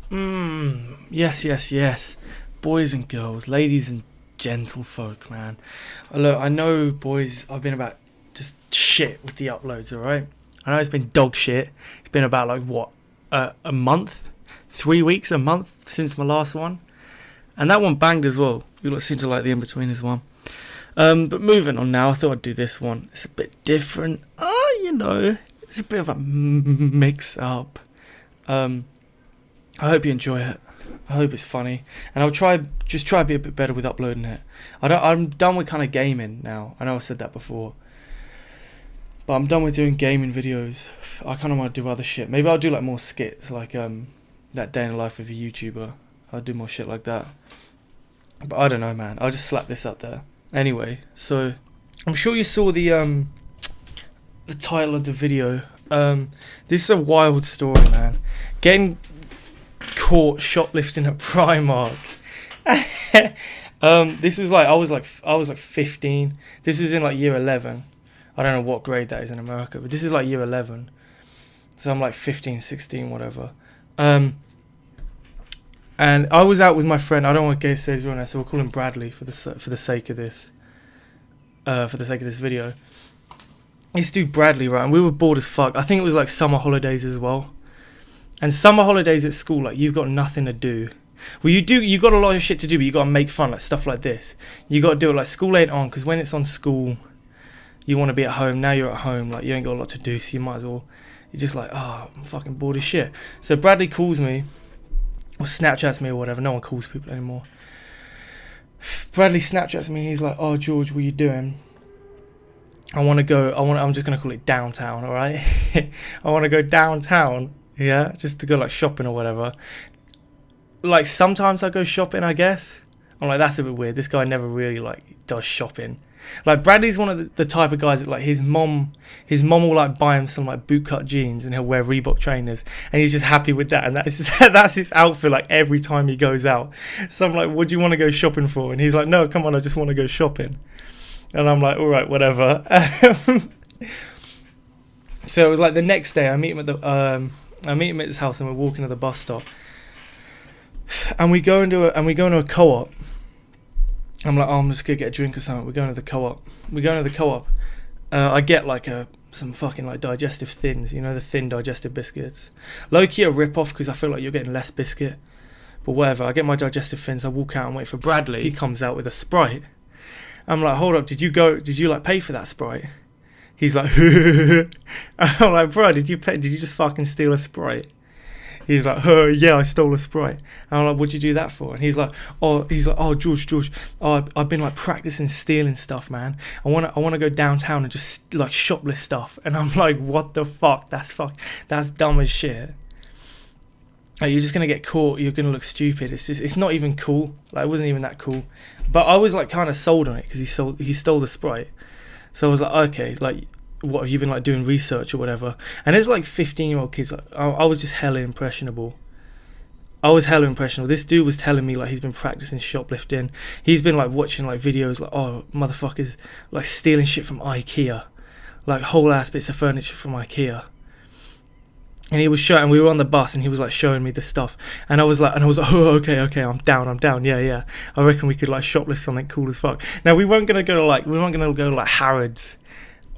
Yes, yes, yes. Boys and girls, ladies and gentlefolk, man. Look, I know, boys, I've been about just shit with the uploads, alright? I know it's been dog shit. It's been about, like, what, a month? 3 weeks, a month since my last one? And that one banged as well. You lot seem to like the in-betweeners one. But moving on now, I thought I'd do this one. It's a bit different. It's a bit of a mix-up. I hope you enjoy it. I hope it's funny, and I'll try to be a bit better with uploading it. I'm done with kind of gaming now. I know I said that before, but I'm done with doing gaming videos. I kind of want to do other shit. Maybe I'll do like more skits, like that day in the life of a YouTuber. I'll do more shit like that. But I don't know, man. I'll just slap this up there. Anyway, so I'm sure you saw the title of the video. This is a wild story, man. Getting caught shoplifting at Primark. This was like I was like 15. This is in like year 11. I don't know what grade that is in America, but this is like year 11. So I'm like 15, 16, whatever. And I was out with my friend. I don't want to say his real name, so we'll call him Bradley for the sake of this. For the sake of this video. This dude Bradley, right? And we were bored as fuck. I think it was like summer holidays as well. And summer holidays at school, like, you've got nothing to do. Well, you got a lot of shit to do, but you got to make fun, like stuff like this. You got to do it, like, school ain't on, because when it's on school, you want to be at home. Now you're at home, like, you ain't got a lot to do, so you might as well. You're just like, oh, I'm fucking bored as shit. So Bradley calls me, or Snapchats me or whatever. No one calls people anymore. Bradley Snapchats me, he's like, oh, George, what are you doing? I'm just going to call it downtown, alright? I want to go downtown. Yeah, just to go like shopping or whatever. Like sometimes I go shopping, I guess. I'm like, that's a bit weird. This guy never really like does shopping. Like Bradley's one of the type of guys that like his mom will like buy him some like bootcut jeans and he'll wear Reebok trainers and he's just happy with that, and that's his outfit like every time he goes out. So I'm like, what do you want to go shopping for? And he's like, no, come on, I just want to go shopping. And I'm like, all right, whatever. So it was like the next day I meet him at his house and we're walking to the bus stop. And we go into a co-op. I'm like, oh, I'm just gonna get a drink or something. We're going to the co-op. I get like some fucking like digestive thins, you know, the thin digestive biscuits. Low-key a rip-off because I feel like you're getting less biscuit. But whatever, I get my digestive thins, I walk out and wait for Bradley. He comes out with a Sprite. I'm like, hold up, did you like pay for that Sprite? He's like, I'm like, bro, did you just fucking steal a Sprite? He's like, yeah, I stole a Sprite. And I'm like, what'd you do that for? And he's like, oh, George, I've been like practicing stealing stuff, man. I wanna go downtown and just like shoplift stuff. And I'm like, what the fuck? That's dumb as shit. Like, you're just gonna get caught. You're gonna look stupid. It's not even cool. Like, it wasn't even that cool. But I was like kind of sold on it because he stole the Sprite. So I was like, okay, like, what have you been like doing research or whatever? And it's like 15-year-old kids. Like, I was just hella impressionable. This dude was telling me like he's been practicing shoplifting. He's been like watching like videos like, oh, motherfuckers like stealing shit from IKEA, like whole ass bits of furniture from IKEA. And he was showing. We were on the bus, and he was like showing me the stuff. And I was like, oh, okay, I'm down. Yeah. I reckon we could like shoplift something cool as fuck. Now we weren't gonna go to like Harrods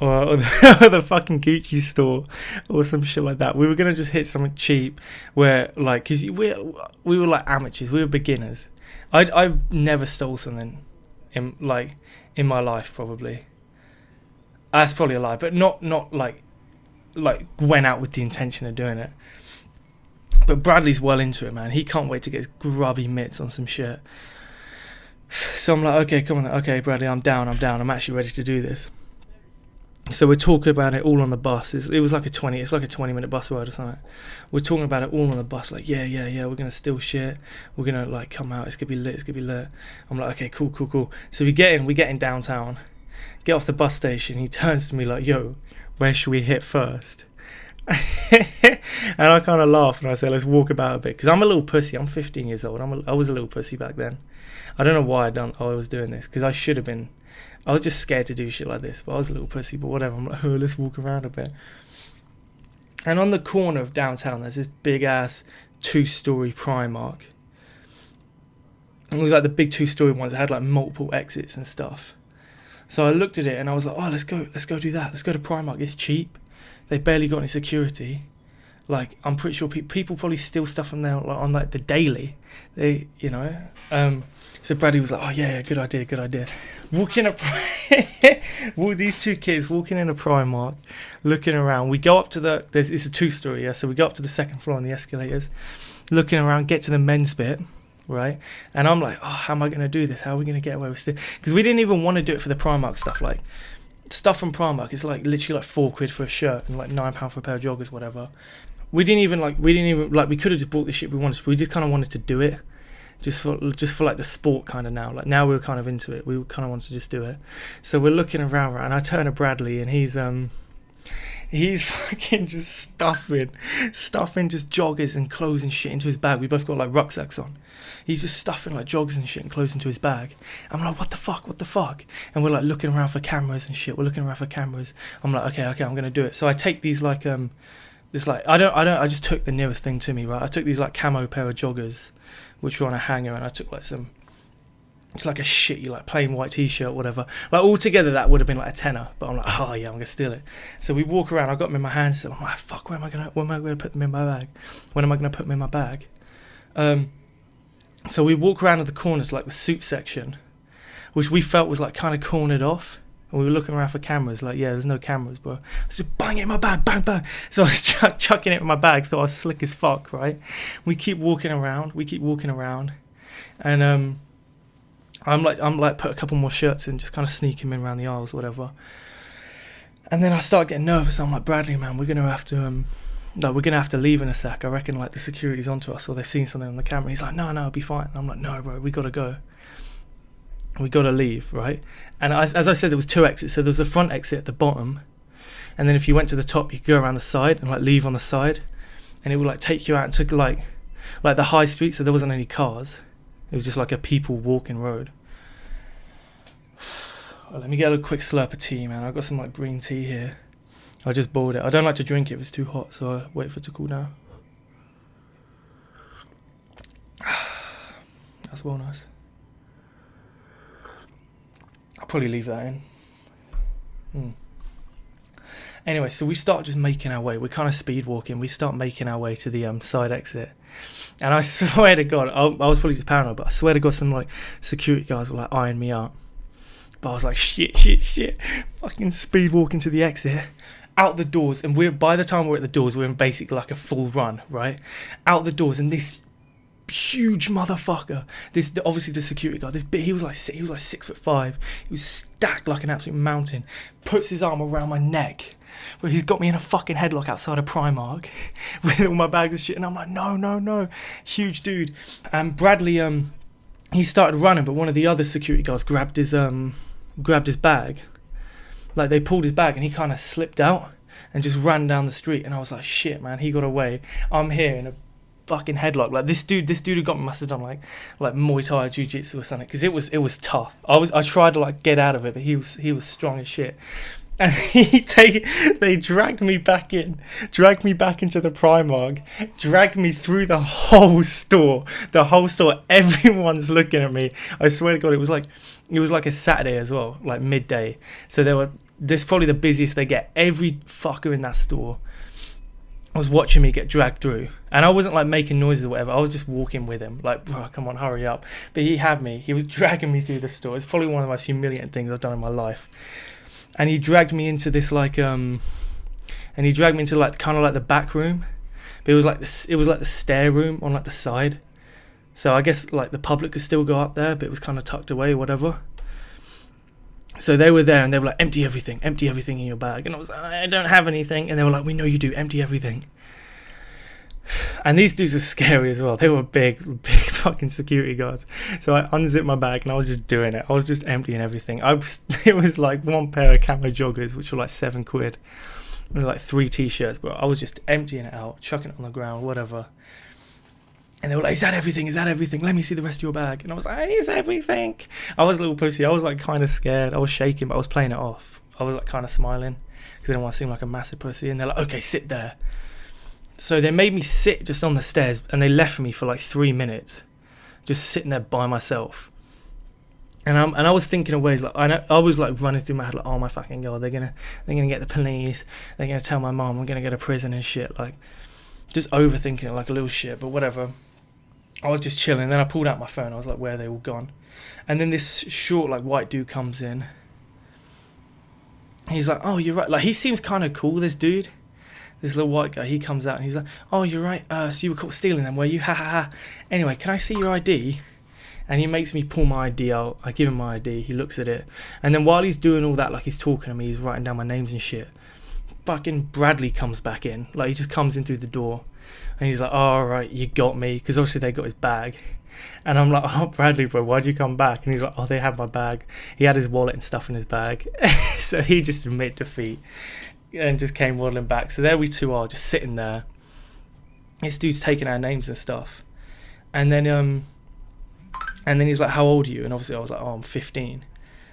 or the fucking Gucci store or some shit like that. We were gonna just hit something cheap where like, cause we were like amateurs, we were beginners. I've never stole something in my life, probably. That's probably a lie, but not like went out with the intention of doing it. But Bradley's well into it, man. He can't wait to get his grubby mitts on some shit. So I'm like, okay, come on, okay, Bradley, I'm down. I'm actually ready to do this. So we're talking about it all on the bus. It was like a 20-minute bus ride or something. We're talking about it all on the bus, like, yeah, we're gonna steal shit. We're gonna like come out. It's gonna be lit. I'm like, okay, cool. So we get in downtown, get off the bus station. He turns to me like, yo, where should we hit first? And I kind of laugh and I say, let's walk about a bit, because I'm a little pussy. I'm 15 years old. I was a little pussy back then. I don't know why I was doing this, because I should have been. I was just scared to do shit like this, but I was a little pussy. But whatever. I'm like, oh, let's walk around a bit. And on the corner of downtown, there's this big ass 2-story Primark. It was like the big 2-story ones that had like multiple exits and stuff. So I looked at it and I was like, oh, let's go do that. Let's go to Primark. It's cheap. They barely got any security. Like, I'm pretty sure people probably steal stuff from there like, on like the daily. They, you know. So Bradley was like, oh yeah, good idea. Walking up, these two kids walking in a Primark, looking around. We go up to it's a 2-story, yeah. So we go up to the second floor on the escalators, looking around, get to the men's bit. Right, and I'm like, oh, how am I going to do this? How are we going to get away with this? Because we didn't even want to do it for the Primark stuff. Like, stuff from Primark is like literally like £4 for a shirt and like £9 for a pair of joggers, whatever. We could have just bought the shit we wanted. We just kind of wanted to do it, just for like the sport kind of now. Like now we were kind of into it. We kind of wanted to just do it. So we're looking around, and I turn to Bradley, and he's fucking just stuffing just joggers and clothes and shit into his bag. We both got like rucksacks on. He's just stuffing like joggers and shit and clothes into his bag. I'm like, what the fuck? And we're like looking around for cameras and shit. I'm like, okay, I'm gonna do it. So I take these like I just took the nearest thing to me, right? I took these like camo pair of joggers, which were on a hanger, and I took like it's like a shitty like plain white t-shirt, whatever. Like altogether that would have been like a tenner, but I'm like, oh yeah, I'm gonna steal it. So we walk around. I got them in my hands. So I'm like, fuck, when am I gonna put them in my bag? When am I gonna put them in my bag? So we walk around to the corners, like the suit section, which we felt was like kind of cornered off. And we were looking around for cameras, like, yeah, there's no cameras, bro. I was just bang it in my bag, bang. So I was chucking it in my bag, thought I was slick as fuck, right? We keep walking around, and I'm like put a couple more shirts in, just kind of sneak him in around the aisles, whatever. And then I start getting nervous. I'm like, Bradley, man, we're gonna have to leave in a sec. I reckon like the security's onto us, or they've seen something on the camera. He's like, no, it'll be fine. I'm like, no, bro, we gotta go. We gotta leave, right? And as I said, there was 2 exits. So there was a front exit at the bottom, and then if you went to the top, you could go around the side and like leave on the side, and it would like take you out into like the high street. So there wasn't any cars. It was just like a people walking road. Well, let me get a quick slurp of tea, man. I've got some like green tea here. I just boiled it. I don't like to drink it if it's too hot, so I wait for it to cool down. That's well nice. I'll probably leave that in. Anyway, so we start just making our way. We're kind of speed walking. We start making our way to the side exit. And I swear to God, I was probably just paranoid, but I swear to God, some like security guys were like eyeing me up. But I was like, shit. Fucking speed walking to the exit. Out the doors, and by the time we're at the doors, we're in basically like a full run, right? Out the doors, and this huge motherfucker, obviously the security guard, he was like 6'5", he was stacked like an absolute mountain, puts his arm around my neck, where he's got me in a fucking headlock outside of Primark with all my bags and shit, and I'm like, no, huge dude. And Bradley, he started running, but one of the other security guards grabbed his bag. Like they pulled his bag and he kind of slipped out and just ran down the street, and I was like, shit, man, he got away. I'm here in a fucking headlock. Like this dude who got me must have done like Muay Thai or Jiu-Jitsu or something, because it was tough. I tried to like get out of it, but he was strong as shit. And they dragged me back into the Primark, dragged me through the whole store. Everyone's looking at me. I swear to God, it was like a Saturday as well, like midday. So this is probably the busiest they get. Every fucker in that store was watching me get dragged through, and I wasn't like making noises or whatever. I was just walking with him, like, bro, come on, hurry up. But he had me. He was dragging me through the store. It's probably one of the most humiliating things I've done in my life. And he dragged me into this kind of like the back room, but it was like the stair room on like the side. So I guess like the public could still go up there, but it was kind of tucked away or whatever. So they were there and they were like, empty everything in your bag. And I was like, I don't have anything. And they were like, we know you do, empty everything. And these dudes are scary as well. They were big fucking security guards. So I unzipped my bag and I was just doing it. I was just emptying everything. It was like one pair of camo joggers, which were like £7. And like 3 t-shirts, but I was just emptying it out, chucking it on the ground, whatever. And they were like, is that everything? Let me see the rest of your bag. And I was like, it's everything. I was a little pussy. I was like kind of scared. I was shaking, but I was playing it off. I was like kind of smiling because I didn't want to seem like a massive pussy. And they're like, okay, sit there. So they made me sit just on the stairs, and they left me for like 3 minutes, just sitting there by myself. And I was thinking of ways, like I was like running through my head like, oh my fucking god, they're gonna get the police, they're gonna tell my mom I'm gonna go to prison and shit, like just overthinking it like a little shit. But whatever, I was just chilling. Then I pulled out my phone. I was like, where are they all gone? And then this short like white dude comes in. He's like, oh, you're right. Like, he seems kind of cool, this dude. This little white guy, he comes out and he's like, oh, you're right. So you were caught stealing them, were you? Ha ha ha. Anyway, can I see your ID? And he makes me pull my ID out. I give him my ID. He looks at it. And then while he's doing all that, like he's talking to me, he's writing down my names and shit. Fucking Bradley comes back in. Like, he just comes in through the door. And he's like, oh, all right, you got me. Because obviously they got his bag. And I'm like, oh, Bradley, bro, why'd you come back? And he's like, oh, they had my bag. He had his wallet and stuff in his bag. So he just admitted defeat and just came waddling back. So there we two are, just sitting there. This dude's taking our names and stuff. And then he's like, how old are you? And obviously I was like, oh, I'm 15.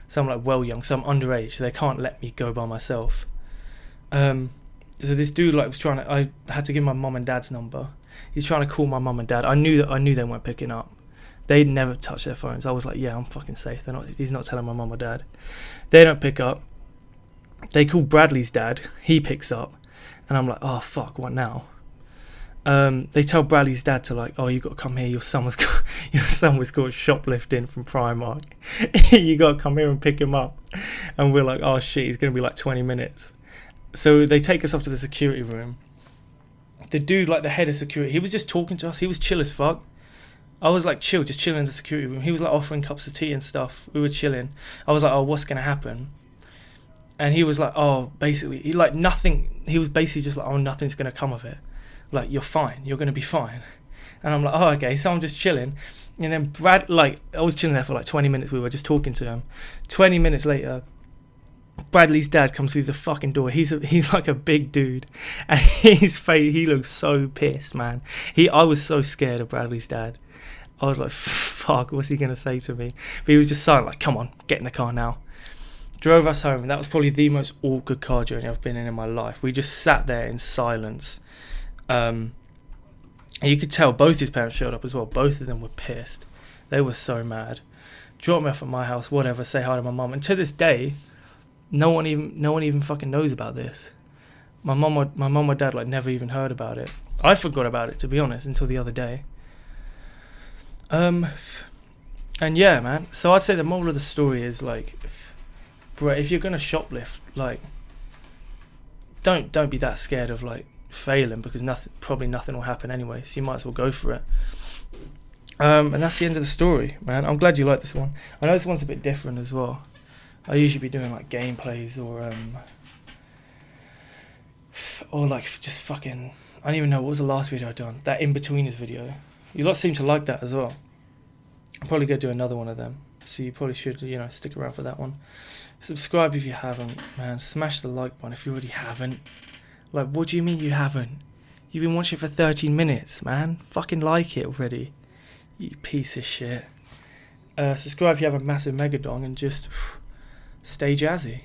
So I'm like, well young. So I'm underage. So they can't let me go by myself. So this dude like was trying to, I had to give my mum and dad's number. He's trying to call my mum and dad. I knew they weren't picking up. They'd never touch their phones. I was like, yeah, I'm fucking safe. He's not telling my mum or dad. They don't pick up. They call Bradley's dad. He picks up. And I'm like, oh, fuck, what now? They tell Bradley's dad to like, oh, you got to come here. Your son was caught shoplifting from Primark. You got to come here and pick him up. And we're like, oh, shit, he's going to be like 20 minutes. So they take us off to the security room. The dude, like the head of security, he was just talking to us. He was chill as fuck. I was like just chilling in the security room. He was like offering cups of tea and stuff. We were chilling. I was like, oh, what's going to happen? And he was like, oh, basically, he was basically just like, oh, nothing's going to come of it. Like, you're fine. You're going to be fine. And I'm like, oh, okay. So I'm just chilling. And then I was chilling there for like 20 minutes. We were just talking to him. 20 minutes later, Bradley's dad comes through the fucking door. He's like a big dude, and his face, he looks so pissed, man. I was so scared of Bradley's dad. I was like, fuck, what's he gonna say to me? But he was just silent, like, come on, get in the car now. Drove us home, and that was probably the most awkward car journey I've been in my life. We just sat there in silence, and you could tell both his parents showed up as well. Both of them were pissed. They were so mad. Dropped me off at my house, whatever. Say hi to my mum, and to this day, no one even fucking knows about this. My mum or dad like never even heard about it. I forgot about it, to be honest, until the other day. And yeah, man. So I'd say the moral of the story is like, bro, if you're gonna shoplift, like, don't be that scared of like failing, because probably nothing will happen anyway. So you might as well go for it. And that's the end of the story, man. I'm glad you like this one. I know this one's a bit different as well. I usually be doing like gameplays or like just fucking, I don't even know what was the last video I done. That in-betweeners video. You lot seem to like that as well. I'm probably going to do another one of them. So you probably should, stick around for that one. Subscribe if you haven't, man. Smash the like button if you already haven't. Like, what do you mean you haven't? You've been watching for 13 minutes, man. Fucking like it already. You piece of shit. Subscribe if you have a massive megadong, and just stay jazzy.